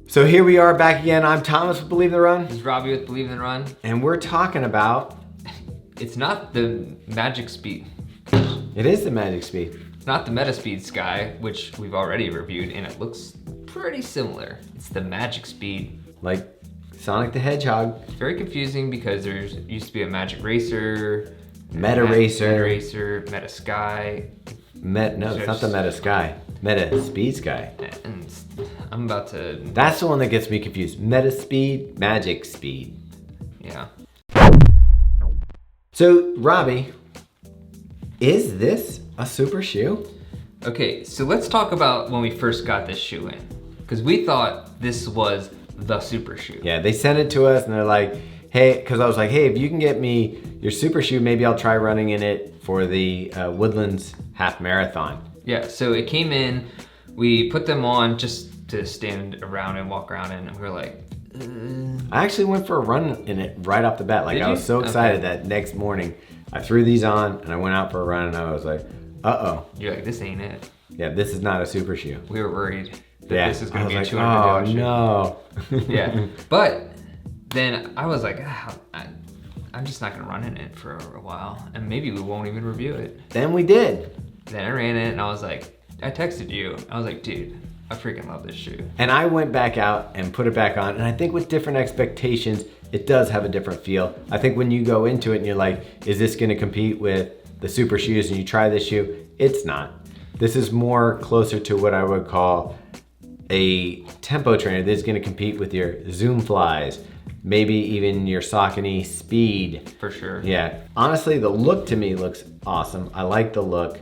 So here we are back again. I'm Thomas with Believe in the Run. This is Robbie with Believe in the Run. And we're talking about... It's not the Magic Speed. It is the Magic Speed. It's not the Meta Speed Sky, which we've already reviewed, and it looks pretty similar. It's the Magic Speed. Like Sonic the Hedgehog. It's very confusing because there used to be a Magic Racer, Meta Racer, Meta Sky. No, it's not the Meta Sky. Meta Speed Sky. And I'm about to... That's the one that gets me confused. Meta Speed, Magic Speed. Yeah. So, Robbie, is this a super shoe? Okay, so let's talk about when we first got this shoe in. Because we thought this was the super shoe. Yeah, they sent it to us and they're like, hey, because I was like, hey, if you can get me your super shoe, maybe I'll try running in it for the Woodlands half marathon. Yeah, so it came in, we put them on just to stand around and walk around in, and we were like, I actually went for a run in it right off the bat. Like, I was so excited that next morning I threw these on and I went out for a run and I was like, uh-oh. You're like, this ain't it. Yeah, this is not a super shoe. We were worried that this is going to be a like, 200 shoe. No. Yeah, but then I was like, I'm just not going to run in it for a while, and maybe we won't even review it. Then we did. Then I ran it and I was like, I texted you. I was like, dude, I freaking love this shoe. And I went back out and put it back on, and I think with different expectations, it does have a different feel. I think when you go into it and you're like, is this gonna compete with the super shoes, and you try this shoe, it's not. This is more closer to what I would call a tempo trainer. This is gonna compete with your Zoom Flies, maybe even your Saucony Speed. For sure. Yeah, honestly, the look to me looks awesome. I like the look.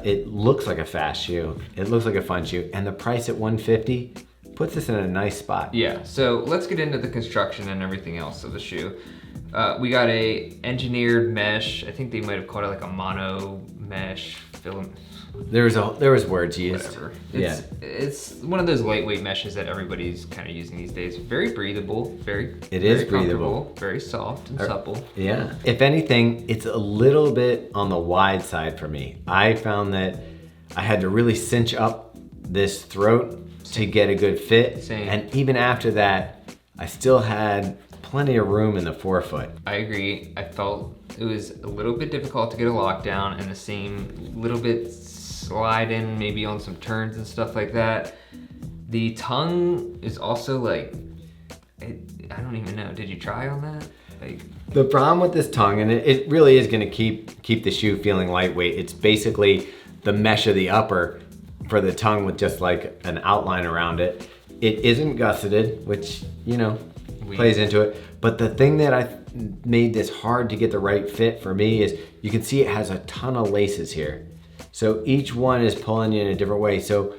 It looks like a fast shoe. It looks like a fun shoe. And the price at $150 puts us in a nice spot. Yeah, so let's get into the construction and everything else of the shoe. We got a engineered mesh. I think they might have called it like a mono mesh film. There was words used. Whatever. It's one of those lightweight meshes that everybody's kind of using these days. Very breathable, very breathable, very soft and supple. Yeah. If anything, it's a little bit on the wide side for me. I found that I had to really cinch up this throat to get a good fit. Same. And even after that, I still had plenty of room in the forefoot. I agree. I felt it was a little bit difficult to get a lockdown, and the same little bit slide in maybe on some turns and stuff like that. The tongue is also like, I don't even know. Did you try on that? Like, the problem with this tongue, and it really is gonna keep the shoe feeling lightweight. It's basically the mesh of the upper for the tongue with just like an outline around it. It isn't gusseted, which, you know, plays into it. But the thing that I made this hard to get the right fit for me is you can see it has a ton of laces here. So each one is pulling you in a different way. So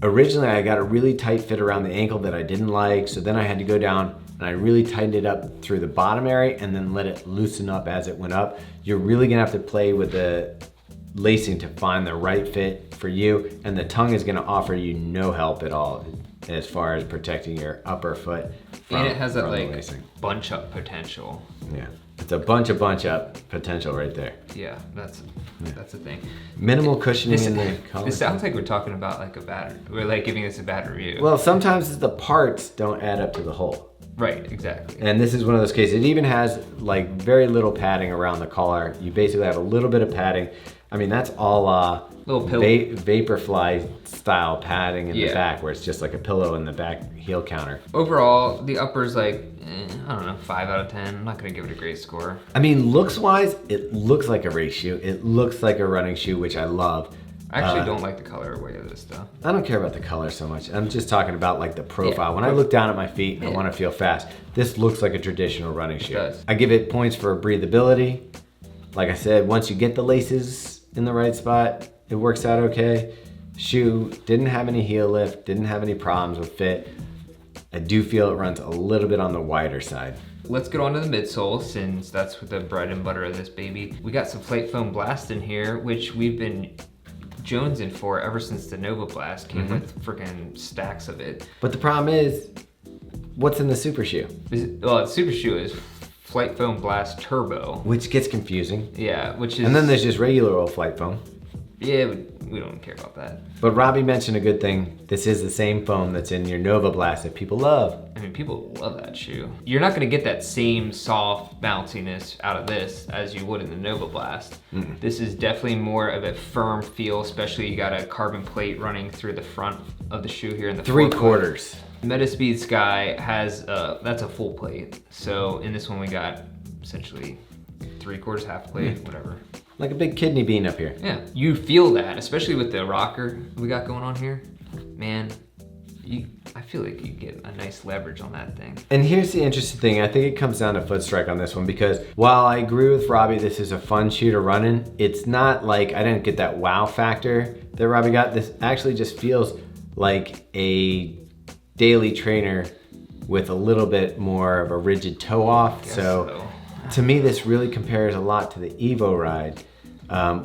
originally I got a really tight fit around the ankle that I didn't like. So then I had to go down and I really tightened it up through the bottom area and then let it loosen up as it went up. You're really gonna have to play with the lacing to find the right fit for you. And the tongue is gonna offer you no help at all as far as protecting your upper foot from, and it has that like lacing. Bunch up potential. Yeah, it's a bunch up potential right there. Yeah, that's the thing. Minimal cushioning in the collar. This sounds like we're talking about like a bad, we're like giving this a bad review. Well, sometimes the parts don't add up to the whole. Right, exactly. And this is one of those cases. It even has like very little padding around the collar. You basically have a little bit of padding. I mean, that's all little Vaporfly style padding in the back, where it's just like a pillow in the back heel counter. Overall, the upper's like, I don't know, 5 out of 10. I'm not gonna give it a great score. I mean, looks wise, it looks like a race shoe. It looks like a running shoe, which I love. I actually don't like the colorway of this stuff. I don't care about the color so much. I'm just talking about like the profile. When I look down at my feet and I want to feel fast, this looks like a traditional running shoe. It does. I give it points for breathability. Like I said, once you get the laces in the right spot, it works out okay. Shoe didn't have any heel lift, didn't have any problems with fit. I do feel it runs a little bit on the wider side. Let's get on to the midsole, since that's the bread and butter of this baby. We got some FlyteFoam BLAST in here, which we've been jonesing for ever since the Nova Blast came with freaking stacks of it. But the problem is, what's in the super shoe? Well, the super shoe is FlyteFoam BLAST Turbo. Which gets confusing. Yeah, which is... And then there's just regular old FlyteFoam. Yeah, we don't care about that. But Robbe mentioned a good thing. This is the same foam that's in your Nova Blast that people love. I mean, people love that shoe. You're not gonna get that same soft bounciness out of this as you would in the Nova Blast. This is definitely more of a firm feel, especially you got a carbon plate running through the front of the shoe here in the 3/4. Meta Speed Sky has, that's a full plate. So in this one we got essentially 3/4, half plate, whatever. Like a big kidney bean up here. Yeah, you feel that, especially with the rocker we got going on here. Man, I feel like you get a nice leverage on that thing. And here's the interesting thing. I think it comes down to foot strike on this one, because while I agree with Robbe, this is a fun shoe to run in, it's not like, I didn't get that wow factor that Robbe got. This actually just feels like a daily trainer with a little bit more of a rigid toe off. So to me, this really compares a lot to the Evo Ride,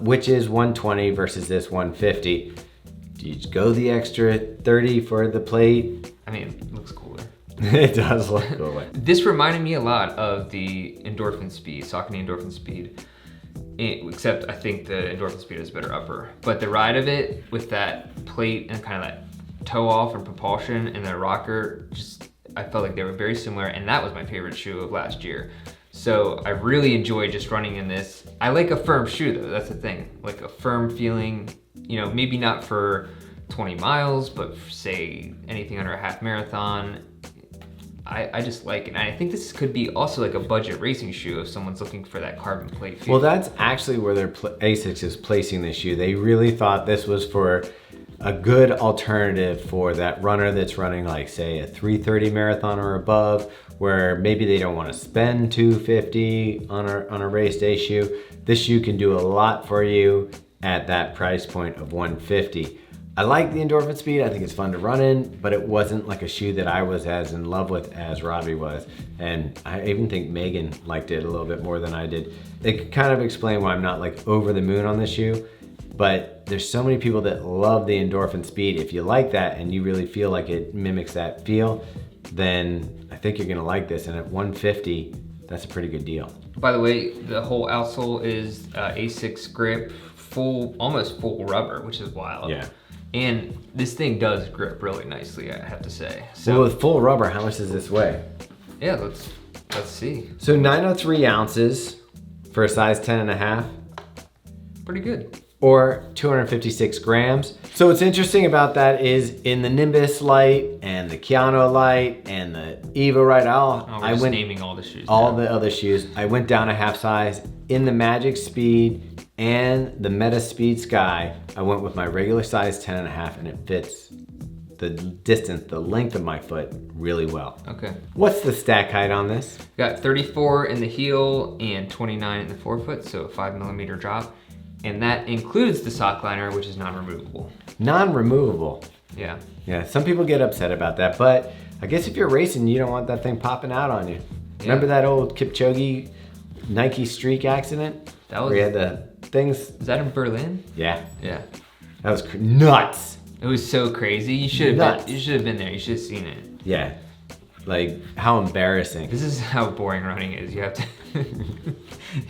which is 120 versus this 150. Do you go the extra 30 for the plate? I mean, it looks cooler. It does look cooler. This reminded me a lot of the Endorphin Speed, Saucony Endorphin Speed. Except I think the Endorphin Speed is better upper. But the ride of it with that plate and kind of that toe off and propulsion and the rocker, just I felt like they were very similar, and that was my favorite shoe of last year. So I really enjoyed just running in this. I like a firm shoe though, that's the thing. Like a firm feeling, you know, maybe not for 20 miles, but for, say anything under a half marathon. I just like it. And I think this could be also like a budget racing shoe if someone's looking for that carbon plate feel. Well, that's actually where ASICS is placing this shoe. They really thought this was for a good alternative for that runner that's running like, say, a 3:30 marathon or above, where maybe they don't want to spend $250 on a race day shoe. This shoe can do a lot for you at that price point of $150. I like the Endorphin Speed. I think it's fun to run in, but it wasn't like a shoe that I was as in love with as Robbe was. And I even think Megan liked it a little bit more than I did. It could kind of explain why I'm not like over the moon on this shoe, but there's so many people that love the Endorphin Speed. If you like that and you really feel like it mimics that feel, then I think you're gonna like this. And at $150, that's a pretty good deal. By the way, the whole outsole is ASICS grip, almost full rubber, which is wild. Yeah. And this thing does grip really nicely, I have to say. So well, with full rubber, how much does this weigh? yeah, let's see. So 903 ounces for a size 10.5. Pretty good. Or 256 grams. So what's interesting about that is in the Nimbus Light and the Keanu Light and the Evo Ride, I went naming all the shoes. The other shoes. I went down a half size. In the Magic Speed and the Meta Speed Sky, I went with my regular size 10.5, and it fits the distance, the length of my foot really well. Okay. What's the stack height on this? Got 34 in the heel and 29 in the forefoot, so a 5mm drop. And that includes the sock liner, which is non-removable. Non-removable. Yeah. Yeah, some people get upset about that, but I guess if you're racing, you don't want that thing popping out on you. Yeah. Remember that old Kipchoge Nike streak accident? That was. Where he had the things? Is that in Berlin? Yeah. Yeah. That was nuts. It was so crazy. You should have been there. You should have seen it. Yeah. Like, how embarrassing. This is how boring running is. You have to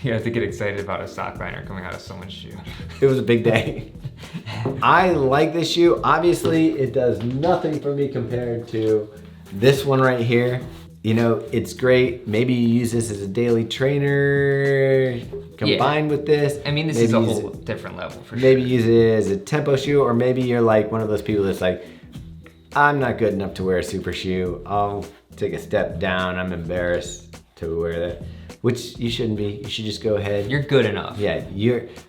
you have to get excited about a sock liner coming out of someone's shoe. It was a big day. I like this shoe. Obviously, it does nothing for me compared to this one right here. You know, it's great. Maybe you use this as a daily trainer combined with this. I mean, this is a whole different level for sure. Maybe use it as a tempo shoe, or maybe you're like one of those people that's like, I'm not good enough to wear a super shoe. I'll take a step down. I'm embarrassed to wear that, which you shouldn't be. You should just go ahead. You're good enough. Yeah,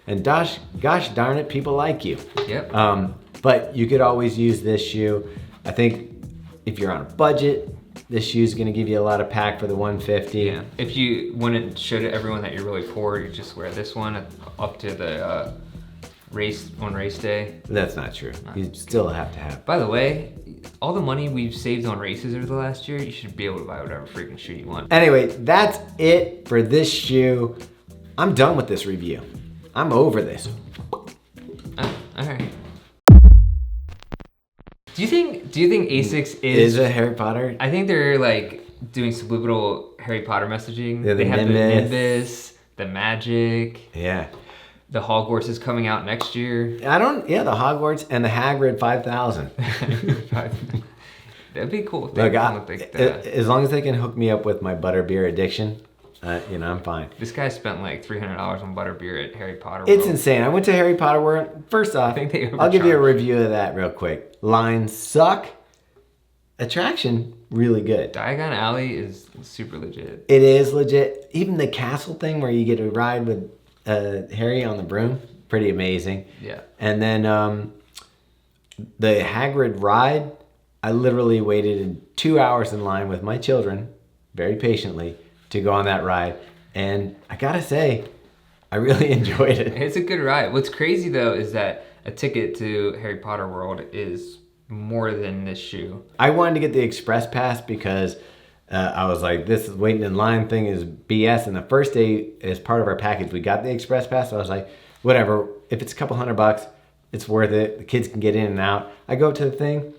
and gosh darn it, people like you. Yep. But you could always use this shoe. I think if you're on a budget, this shoe is going to give you a lot of pack for the 150. Yeah. If you want to show to everyone that you're really poor, you just wear this one up to the race day. That's not true. You still have to have. By the way, all the money we've saved on races over the last year, you should be able to buy whatever freaking shoe you want. Anyway, that's it for this shoe. I'm done with this review. I'm over this. All right. Do you think ASICS is a Harry Potter? I think they're like doing subliminal Harry Potter messaging. Yeah, they have the Nimbus, the Magic. Yeah. The Hogwarts is coming out next year. the Hogwarts and the Hagrid 5000. That'd be cool. If Look, they as long as they can hook me up with my butterbeer addiction, I'm fine. This guy spent like $300 on butterbeer at Harry Potter World. It's insane. I went to Harry Potter World. First off, I'll give you a review of that real quick. Lines suck. Attraction, really good. Diagon Alley is super legit. It is legit. Even the castle thing where you get to ride with Harry on the broom, pretty amazing. Yeah. And then the Hagrid ride, I literally waited 2 hours in line with my children, very patiently, to go on that ride. And I gotta say, I really enjoyed it. It's a good ride. What's crazy though is that a ticket to Harry Potter World is more than this shoe. I wanted to get the express pass because I was like, this waiting in line thing is BS. And the first day, as part of our package, we got the express pass. So I was like, whatever, if it's a couple $100, it's worth it. The kids can get in and out. I go to the thing,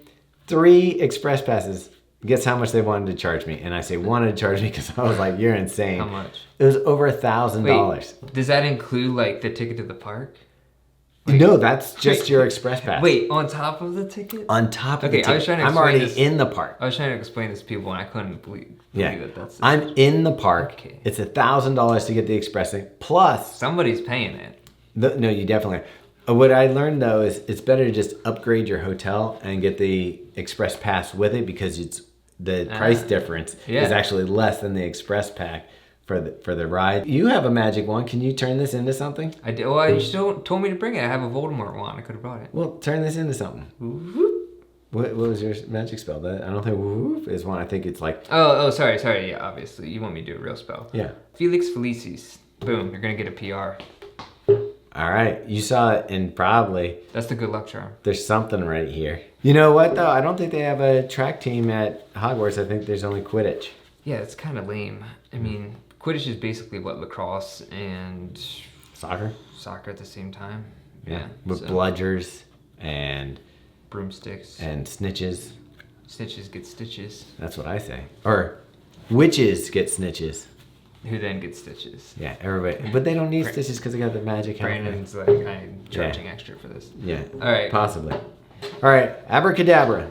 3 express passes. Guess how much they wanted to charge me? And I say wanted to charge me because I was like, you're insane. How much? It was over $1,000. Does that include like the ticket to the park? No, that's just your express pass. Wait, on top of the ticket? On top of the ticket. I was trying to I'm already in the park. I was trying to explain this to people and I couldn't believe that that's... I'm in the park. Okay. It's $1,000 to get the express thing. Plus... Somebody's paying it. No, you definitely are. What I learned though is it's better to just upgrade your hotel and get the express pass with it because the price difference is actually less than the express pack for the ride. You have a magic wand. Can you turn this into something? I did. Well, you still told me to bring it. I have a Voldemort wand. I could have brought it. Well, turn this into something. What was your magic spell? I don't think whoop is one. I think it's like... Oh, sorry. Yeah, obviously. You want me to do a real spell. Yeah. Felix Felicis. Boom. You're going to get a PR. All right. You saw it in probably... That's the good luck charm. There's something right here. You know what, though? I don't think they have a track team at Hogwarts. I think there's only Quidditch. Yeah, it's kind of lame. I mean, Quidditch is basically what lacrosse and... Soccer at the same time. Yeah. With bludgers and... broomsticks. And snitches. Snitches get stitches. That's what I say. Or witches get snitches. Who then gets stitches. Yeah, everybody. But they don't need stitches because they got the magic helmet. Brandon's like, I'm charging extra for this. Yeah. All right. Possibly. All right. Abracadabra.